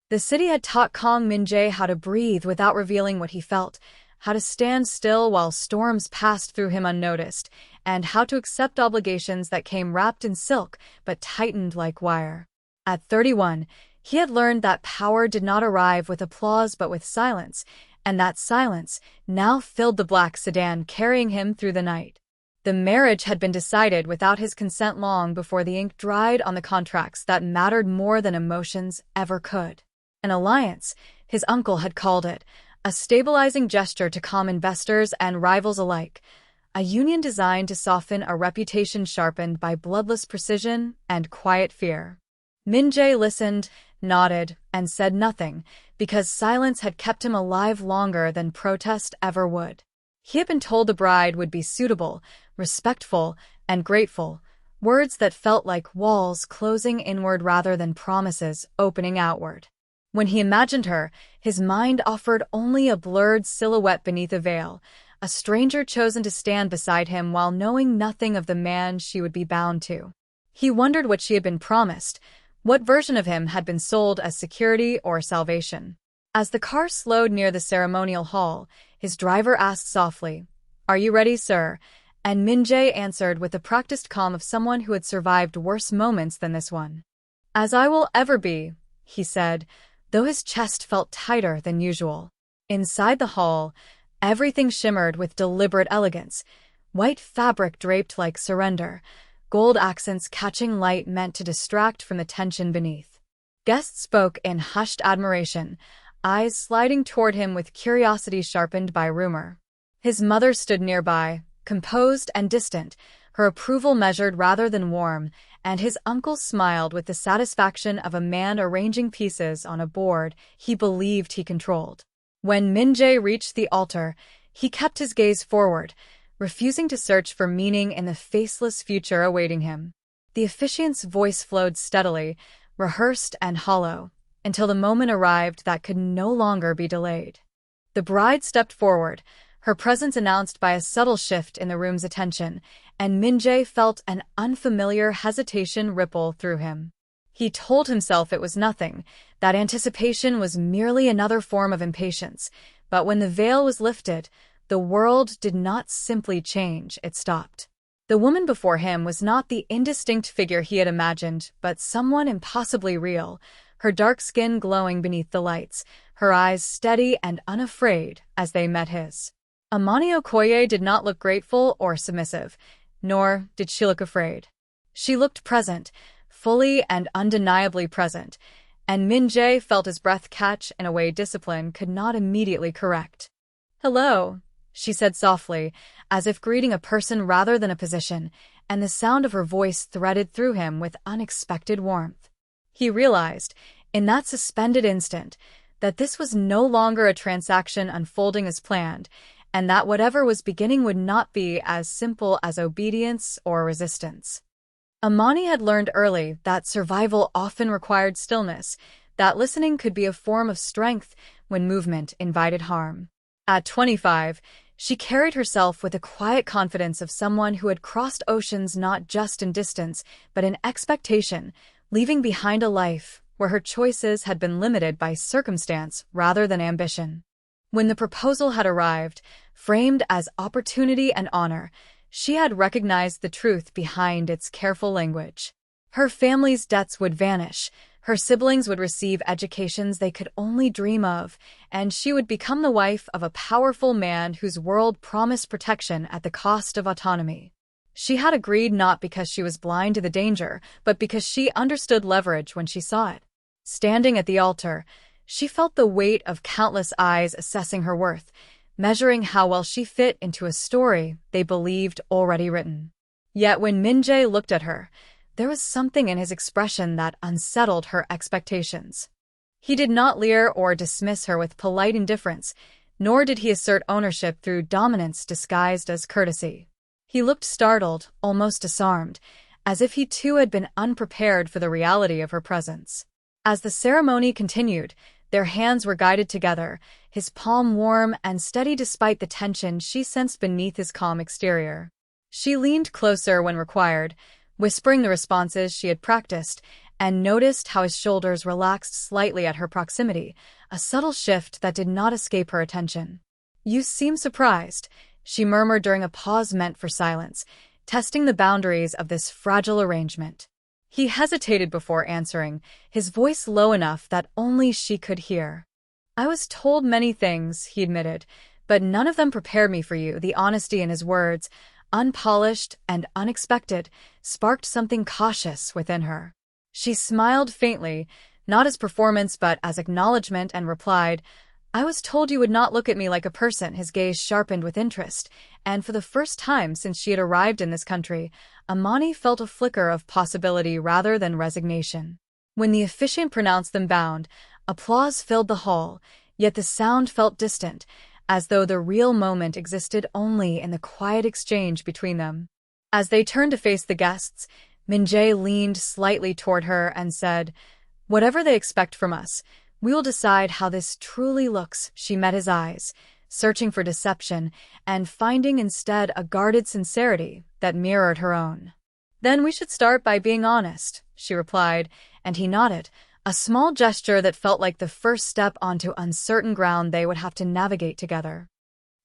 The city had taught Kang Min-jae how to breathe without revealing what he felt, how to stand still while storms passed through him unnoticed, and how to accept obligations that came wrapped in silk but tightened like wire. At 31, he had learned that power did not arrive with applause but with silence, and that silence now filled the black sedan carrying him through the night. The marriage had been decided without his consent long before the ink dried on the contracts that mattered more than emotions ever could. An alliance, his uncle had called it, a stabilizing gesture to calm investors and rivals alike, a union designed to soften a reputation sharpened by bloodless precision and quiet fear. Min-jae listened, nodded, and said nothing, because silence had kept him alive longer than protest ever would. He had been told the bride would be suitable, respectful, and grateful, words that felt like walls closing inward rather than promises opening outward. When he imagined her, his mind offered only a blurred silhouette beneath a veil, a stranger chosen to stand beside him while knowing nothing of the man she would be bound to. He wondered what she had been promised, what version of him had been sold as security or salvation. As the car slowed near the ceremonial hall, his driver asked softly, "Are you ready, sir?" And Min-jae answered with the practiced calm of someone who had survived worse moments than this one. "As I will ever be," he said, though his chest felt tighter than usual. Inside the hall, everything shimmered with deliberate elegance, white fabric draped like surrender, gold accents catching light meant to distract from the tension beneath. Guests spoke in hushed admiration, eyes sliding toward him with curiosity sharpened by rumor. His mother stood nearby, composed and distant, her approval measured rather than warm, and his uncle smiled with the satisfaction of a man arranging pieces on a board he believed he controlled. When Min-jae reached the altar, he kept his gaze forward, refusing to search for meaning in the faceless future awaiting him. The officiant's voice flowed steadily, rehearsed and hollow, until the moment arrived that could no longer be delayed. The bride stepped forward, her presence announced by a subtle shift in the room's attention, and Min-jae felt an unfamiliar hesitation ripple through him. He told himself it was nothing, that anticipation was merely another form of impatience, but when the veil was lifted, the world did not simply change, it stopped. The woman before him was not the indistinct figure he had imagined, but someone impossibly real, her dark skin glowing beneath the lights, her eyes steady and unafraid as they met his. Amani Okoye did not look grateful or submissive, nor did she look afraid. She looked present, fully and undeniably present, and Min-jae felt his breath catch in a way discipline could not immediately correct. "Hello," she said softly, as if greeting a person rather than a position, and the sound of her voice threaded through him with unexpected warmth. He realized, in that suspended instant, that this was no longer a transaction unfolding as planned, and that whatever was beginning would not be as simple as obedience or resistance. Amani had learned early that survival often required stillness, that listening could be a form of strength when movement invited harm. At 25, she carried herself with the quiet confidence of someone who had crossed oceans not just in distance, but in expectation, leaving behind a life where her choices had been limited by circumstance rather than ambition. When the proposal had arrived, framed as opportunity and honor, she had recognized the truth behind its careful language. Her family's debts would vanish, her siblings would receive educations they could only dream of, and she would become the wife of a powerful man whose world promised protection at the cost of autonomy. She had agreed not because she was blind to the danger, but because she understood leverage when she saw it. Standing at the altar, she felt the weight of countless eyes assessing her worth, measuring how well she fit into a story they believed already written. Yet when Min-jae looked at her, there was something in his expression that unsettled her expectations. He did not leer or dismiss her with polite indifference, nor did he assert ownership through dominance disguised as courtesy. He looked startled, almost disarmed, as if he too had been unprepared for the reality of her presence. As the ceremony continued, their hands were guided together, his palm warm and steady despite the tension she sensed beneath his calm exterior. She leaned closer when required, whispering the responses she had practiced, and noticed how his shoulders relaxed slightly at her proximity, a subtle shift that did not escape her attention. "You seem surprised," she murmured during a pause meant for silence, testing the boundaries of this fragile arrangement. He hesitated before answering, his voice low enough that only she could hear. "I was told many things," he admitted, "but none of them prepared me for you." The honesty in his words, unpolished and unexpected, sparked something cautious within her. She smiled faintly, not as performance but as acknowledgement, and replied, "I was told you would not look at me like a person." His gaze sharpened with interest, and for the first time since she had arrived in this country, Amani felt a flicker of possibility rather than resignation. When the officiant pronounced them bound, applause filled the hall, yet the sound felt distant, as though the real moment existed only in the quiet exchange between them. As they turned to face the guests, Min-jae leaned slightly toward her and said, "Whatever they expect from us, we will decide how this truly looks." She met his eyes, searching for deception, and finding instead a guarded sincerity that mirrored her own. "Then we should start by being honest," she replied, and he nodded, a small gesture that felt like the first step onto uncertain ground they would have to navigate together.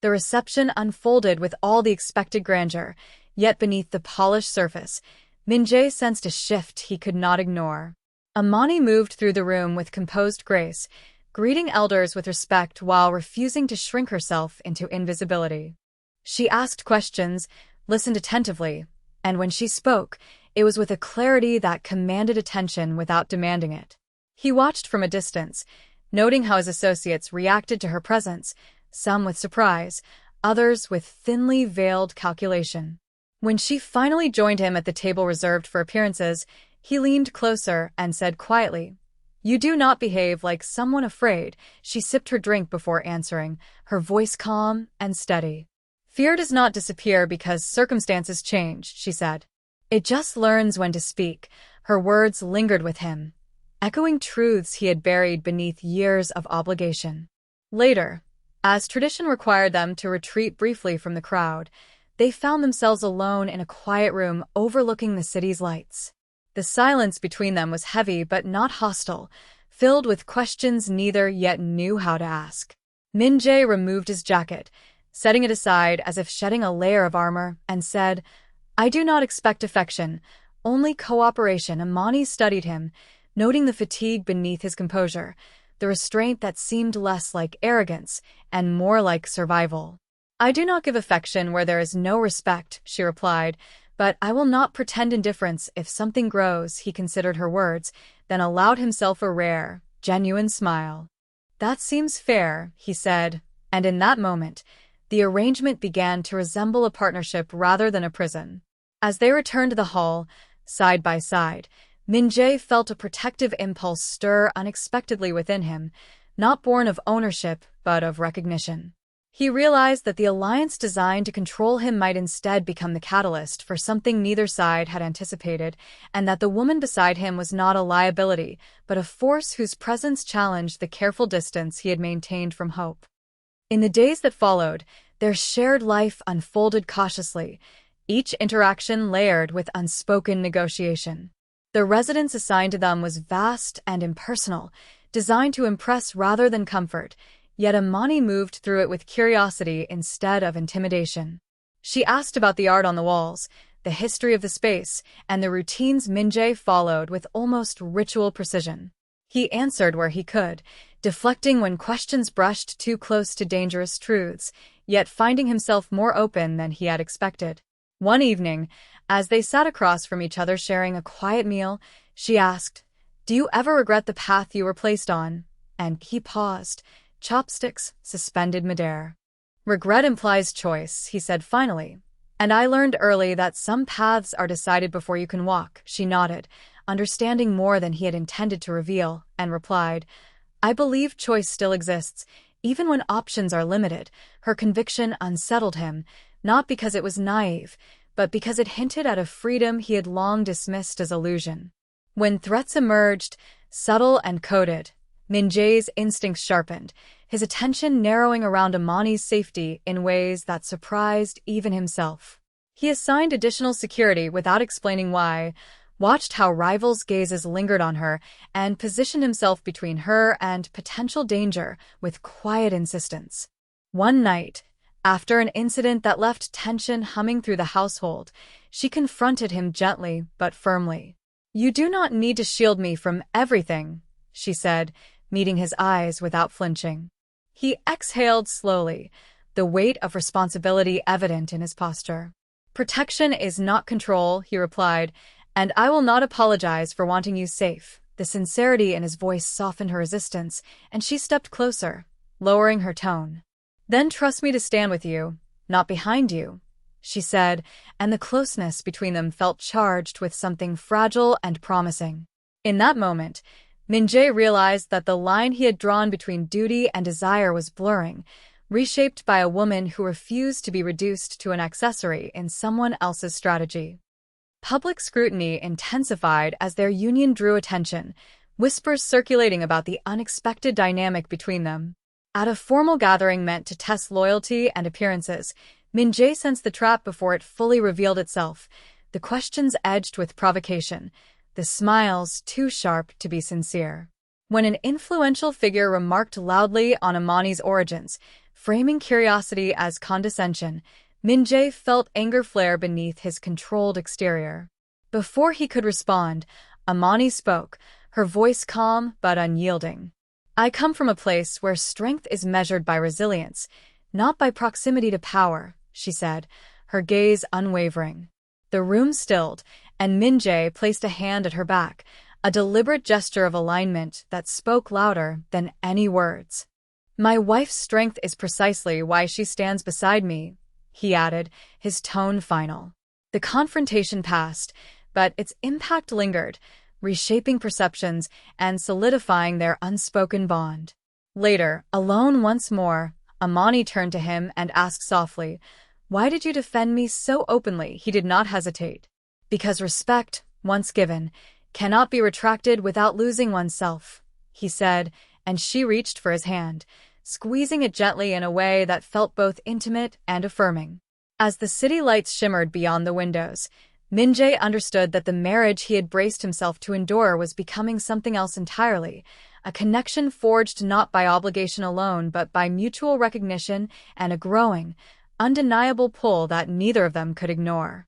The reception unfolded with all the expected grandeur, yet beneath the polished surface, Min-jae sensed a shift he could not ignore. Amani moved through the room with composed grace, greeting elders with respect while refusing to shrink herself into invisibility. She asked questions, listened attentively, and when she spoke, it was with a clarity that commanded attention without demanding it. He watched from a distance, noting how his associates reacted to her presence, some with surprise, others with thinly veiled calculation. When she finally joined him at the table reserved for appearances, he leaned closer and said quietly, "You do not behave like someone afraid." She sipped her drink before answering, her voice calm and steady. "Fear does not disappear because circumstances change," she said. "It just learns when to speak." Her words lingered with him, echoing truths he had buried beneath years of obligation. Later, as tradition required them to retreat briefly from the crowd, they found themselves alone in a quiet room overlooking the city's lights. The silence between them was heavy but not hostile, filled with questions neither yet knew how to ask. Min-jae removed his jacket, setting it aside as if shedding a layer of armor, and said, "I do not expect affection, only cooperation." Amani studied him, noting the fatigue beneath his composure, the restraint that seemed less like arrogance and more like survival. "I do not give affection where there is no respect," she replied, "but I will not pretend indifference if something grows." He considered her words, then allowed himself a rare, genuine smile. "That seems fair," he said, and in that moment, the arrangement began to resemble a partnership rather than a prison. As they returned to the hall, side by side, Min-jae felt a protective impulse stir unexpectedly within him, not born of ownership but of recognition. He realized that the alliance designed to control him might instead become the catalyst for something neither side had anticipated, and that the woman beside him was not a liability, but a force whose presence challenged the careful distance he had maintained from hope. In the days that followed, their shared life unfolded cautiously, each interaction layered with unspoken negotiation. The residence assigned to them was vast and impersonal, designed to impress rather than comfort, yet Amani moved through it with curiosity instead of intimidation. She asked about the art on the walls, the history of the space, and the routines Min-jae followed with almost ritual precision. He answered where he could, deflecting when questions brushed too close to dangerous truths, yet finding himself more open than he had expected. One evening, as they sat across from each other sharing a quiet meal, she asked, "Do you ever regret the path you were placed on?" And he paused, chopsticks suspended midair. "Regret implies choice," he said finally. "And I learned early that some paths are decided before you can walk." She nodded, understanding more than he had intended to reveal, and replied, "I believe choice still exists, even when options are limited." Her conviction unsettled him, not because it was naive, but because it hinted at a freedom he had long dismissed as illusion. When threats emerged, subtle and coded, Min-jae's instincts sharpened, his attention narrowing around Amani's safety in ways that surprised even himself. He assigned additional security without explaining why, watched how rivals' gazes lingered on her, and positioned himself between her and potential danger with quiet insistence. One night, after an incident that left tension humming through the household, she confronted him gently but firmly. "You do not need to shield me from everything," she said, meeting his eyes without flinching. He exhaled slowly, the weight of responsibility evident in his posture. "Protection is not control," he replied, "and I will not apologize for wanting you safe." The sincerity in his voice softened her resistance, and she stepped closer, lowering her tone. "Then trust me to stand with you, not behind you," she said, and the closeness between them felt charged with something fragile and promising. In that moment, Min-jae realized that the line he had drawn between duty and desire was blurring, reshaped by a woman who refused to be reduced to an accessory in someone else's strategy. Public scrutiny intensified as their union drew attention, whispers circulating about the unexpected dynamic between them. At a formal gathering meant to test loyalty and appearances, Min-jae sensed the trap before it fully revealed itself, the questions edged with provocation, the smiles too sharp to be sincere. When an influential figure remarked loudly on Amani's origins, framing curiosity as condescension, Min-jae felt anger flare beneath his controlled exterior. Before he could respond, Amani spoke, her voice calm but unyielding. "I come from a place where strength is measured by resilience, not by proximity to power," she said, her gaze unwavering. The room stilled, and Min-jae placed a hand at her back, a deliberate gesture of alignment that spoke louder than any words. "My wife's strength is precisely why she stands beside me," he added, his tone final. The confrontation passed, but its impact lingered, reshaping perceptions and solidifying their unspoken bond. Later, alone once more, Amani turned to him and asked softly, "Why did you defend me so openly?" He did not hesitate. "Because respect, once given, cannot be retracted without losing oneself," he said, and she reached for his hand, squeezing it gently in a way that felt both intimate and affirming. As the city lights shimmered beyond the windows, Min-jae understood that the marriage he had braced himself to endure was becoming something else entirely, a connection forged not by obligation alone but by mutual recognition and a growing, undeniable pull that neither of them could ignore.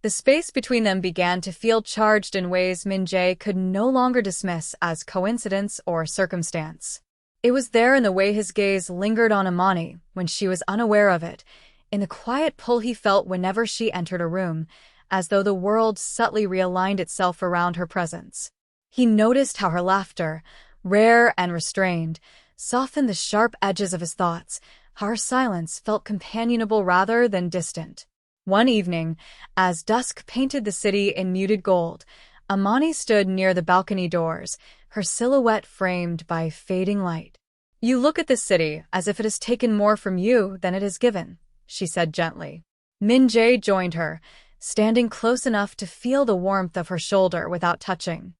The space between them began to feel charged in ways Min-jae could no longer dismiss as coincidence or circumstance. It was there in the way his gaze lingered on Amani when she was unaware of it, in the quiet pull he felt whenever she entered a room, as though the world subtly realigned itself around her presence. He noticed how her laughter, rare and restrained, softened the sharp edges of his thoughts, how her silence felt companionable rather than distant. One evening, as dusk painted the city in muted gold, Amani stood near the balcony doors, her silhouette framed by fading light. "You look at this city as if it has taken more from you than it has given," she said gently. Min-jae joined her, standing close enough to feel the warmth of her shoulder without touching.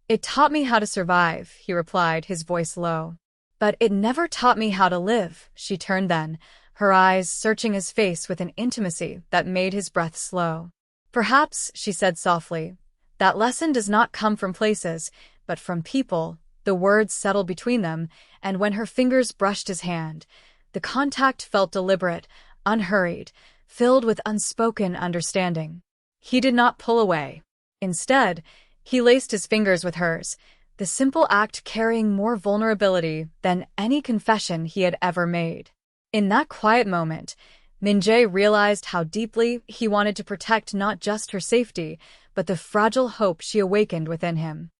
"It taught me how to survive," he replied, his voice low. "But it never taught me how to live," she turned then, her eyes searching his face with an intimacy that made his breath slow. "Perhaps," she said softly, "that lesson does not come from places, but from people." The words settled between them, and when her fingers brushed his hand, the contact felt deliberate, unhurried, filled with unspoken understanding. He did not pull away. Instead, he laced his fingers with hers, the simple act carrying more vulnerability than any confession he had ever made. In that quiet moment, Min-jae realized how deeply he wanted to protect not just her safety, but the fragile hope she awakened within him.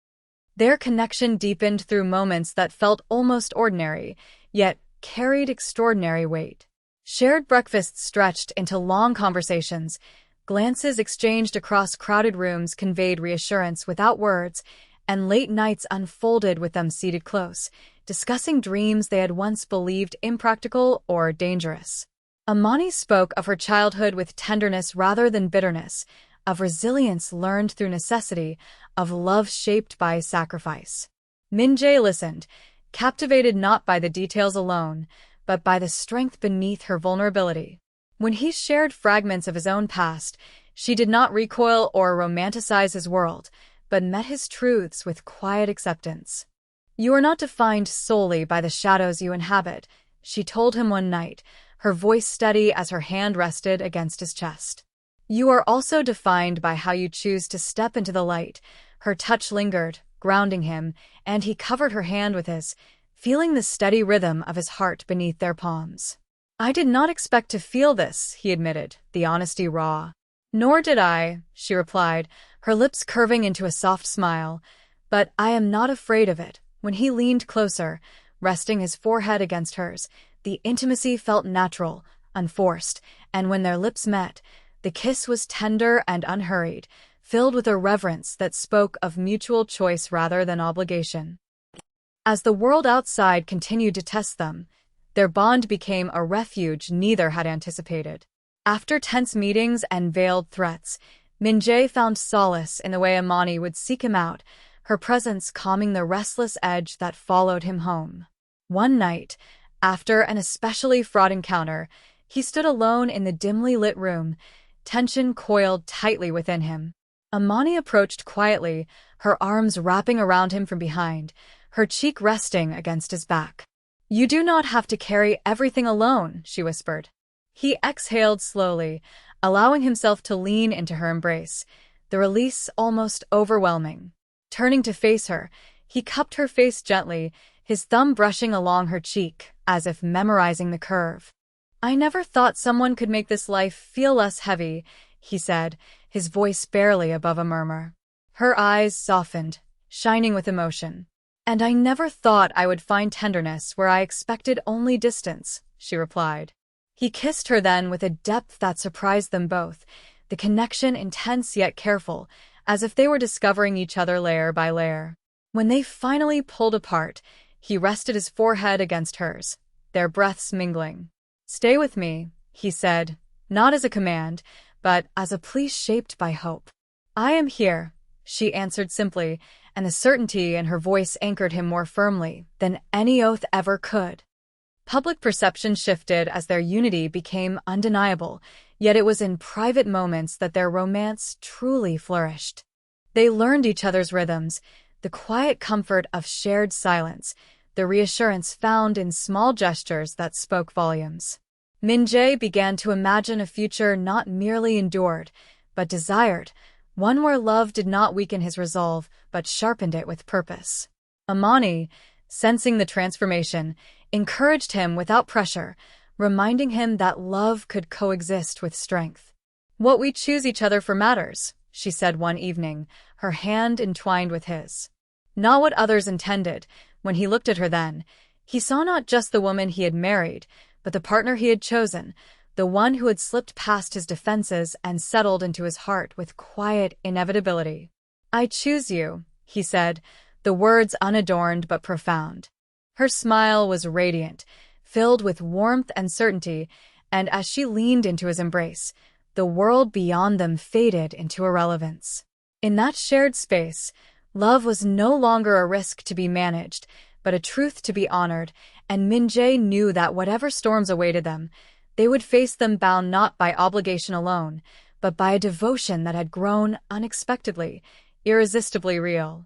Their connection deepened through moments that felt almost ordinary, yet carried extraordinary weight. Shared breakfasts stretched into long conversations, glances exchanged across crowded rooms conveyed reassurance without words, and late nights unfolded with them seated close, discussing dreams they had once believed impractical or dangerous. Amani spoke of her childhood with tenderness rather than bitterness, of resilience learned through necessity, of love shaped by sacrifice. Min-jae listened, captivated not by the details alone, but by the strength beneath her vulnerability. When he shared fragments of his own past, She did not recoil or romanticize his world, but met his truths with quiet acceptance. "You are not defined solely by the shadows you inhabit," she told him one night, her voice steady as her hand rested against his chest. "You are also defined by how you choose to step into the light." Her touch lingered, grounding him, and he covered her hand with his, feeling the steady rhythm of his heart beneath their palms. "I did not expect to feel this," he admitted, the honesty raw. "Nor did I," she replied, her lips curving into a soft smile. "But I am not afraid of it." When he leaned closer, resting his forehead against hers, the intimacy felt natural, unforced, and when their lips met, the kiss was tender and unhurried, filled with a reverence that spoke of mutual choice rather than obligation. As the world outside continued to test them, their bond became a refuge neither had anticipated. After tense meetings and veiled threats, Min-jae found solace in the way Amani would seek him out, her presence calming the restless edge that followed him home. One night, after an especially fraught encounter, he stood alone in the dimly lit room, tension coiled tightly within him. Amani approached quietly, her arms wrapping around him from behind, her cheek resting against his back. "You do not have to carry everything alone," she whispered. He exhaled slowly, allowing himself to lean into her embrace, the release almost overwhelming. Turning to face her, he cupped her face gently, his thumb brushing along her cheek, as if memorizing the curve. "I never thought someone could make this life feel less heavy," he said, his voice barely above a murmur. Her eyes softened, shining with emotion. "And I never thought I would find tenderness where I expected only distance," she replied. He kissed her then with a depth that surprised them both, the connection intense yet careful, as if they were discovering each other layer by layer. When they finally pulled apart, he rested his forehead against hers, their breaths mingling. "Stay with me," he said, not as a command, but as a plea shaped by hope. "I am here," she answered simply, and the certainty in her voice anchored him more firmly than any oath ever could. Public perception shifted as their unity became undeniable, yet it was in private moments that their romance truly flourished. They learned each other's rhythms, the quiet comfort of shared silence, the reassurance found in small gestures that spoke volumes. Min-jae began to imagine a future not merely endured, but desired, one where love did not weaken his resolve, but sharpened it with purpose. Amani, sensing the transformation, encouraged him without pressure, reminding him that love could coexist with strength. "What we choose each other for matters," she said one evening, her hand entwined with his. Not what others intended. When he looked at her then, he saw not just the woman he had married, but the partner he had chosen, the one who had slipped past his defenses and settled into his heart with quiet inevitability. "I choose you," he said, the words unadorned but profound. Her smile was radiant, filled with warmth and certainty, and as she leaned into his embrace, the world beyond them faded into irrelevance. In that shared space, love was no longer a risk to be managed, but a truth to be honored, and Min-jae knew that whatever storms awaited them, they would face them bound not by obligation alone, but by a devotion that had grown unexpectedly, irresistibly real.